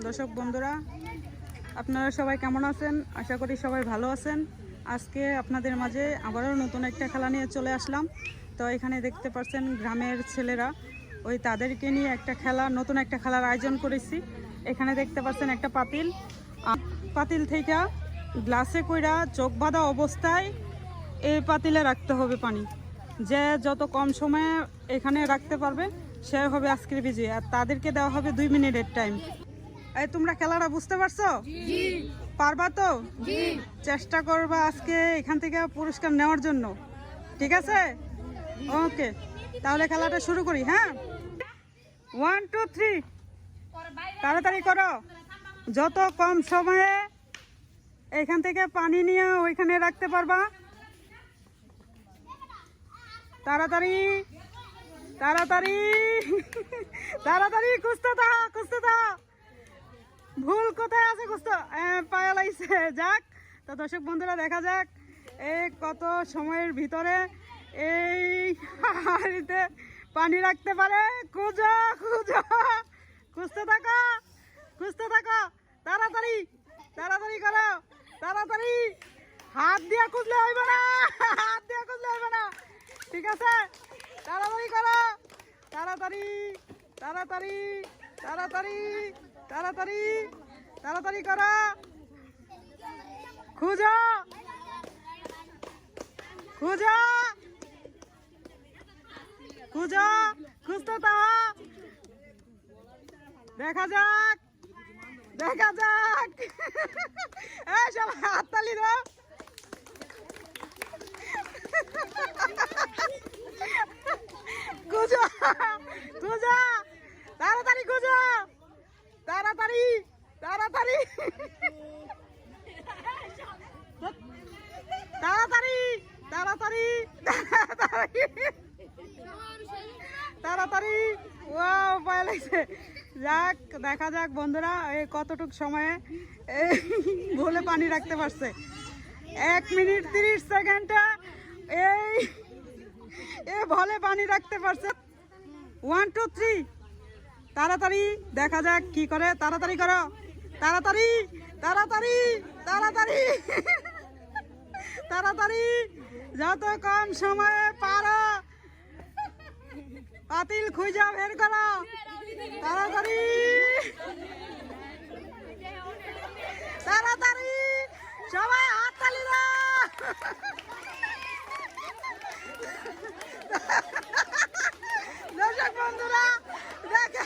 দর্শক বন্ধুরা, আপনারা সবাই কেমন আছেন? আশা করি সবাই ভালো আছেন। আজকে আপনাদের মাঝে আবারও নতুন একটা খেলা নিয়ে চলে আসলাম। তো এখানে দেখতে পাচ্ছেন গ্রামের ছেলেরা তাদেরকে নিয়ে একটা খেলা, নতুন একটা খেলার আয়োজন করেছি। এখানে দেখতে পাচ্ছেন একটা পাতিল থেকে গ্লাসে কইরা চোখ বাঁধা অবস্থায় এই পাতিলে রাখতে হবে পানি। যে যত কম সময়ে এখানে রাখতে পারবে সে হবে আজকের বিজয়ী, আর তাদেরকে দেওয়া হবে 2 মিনিটের টাইম। এই তোমরা খেলাটা বুঝতে পারছো? জি। পারবা তো? জি। চেষ্টা করবা আজকে এখান থেকে পুরস্কার নেওয়ার জন্য, ঠিক আছে? ওকে, তাহলে খেলাটা শুরু করি। হ্যাঁ, 1 2 3, তাড়াতাড়ি করো। যত কম সময়ে এখান থেকে পানি নিয়ে ওইখানে রাখতে পারবা। তাড়াতাড়ি তাড়াতাড়ি তাড়াতাড়ি, খুঁজতে থাক। ভুল কোথায় আছে খুঁজতে পায়া লাইছে। যাক, তো দর্শক বন্ধুরা, দেখা যাক এই কত সময়ের ভিতরে এই হাঁড়িতে পানি রাখতে পারে। খুঁজো, খুঁজতে থাকো। তাড়াতাড়ি করো, তাড়াতাড়ি। হাত দিয়ে খুঁজলে হইবে না, ঠিক আছে? তাড়াতাড়ি করো, তাড়াতাড়ি করো। খুঁজতে থাকো। দেখা যাক এই সবাই হাততালি দাও। খুঁজো, তাড়াতাড়ি খুঁজো, তাড়াতাড়ি। ওয়াও, ভয় লাগছে। যাক, দেখা যাক বন্ধুরা এই কতটুক সময়ে এই ভুলে পানি রাখতে পারছে। 1 মিনিট 30 সেকেন্ডে এই ভলে পানি রাখতে পারছে। 1 2 3, তাড়াতাড়ি। দেখা যাক কি করে। তাড়াতাড়ি করো, তাড়াতাড়ি। যত কম সময়ে পারো পাতিল খুঁজা বের করো। তাড়াতাড়ি সবাই হাততালি দাও। দর্শক বন্ধুরা, দেখে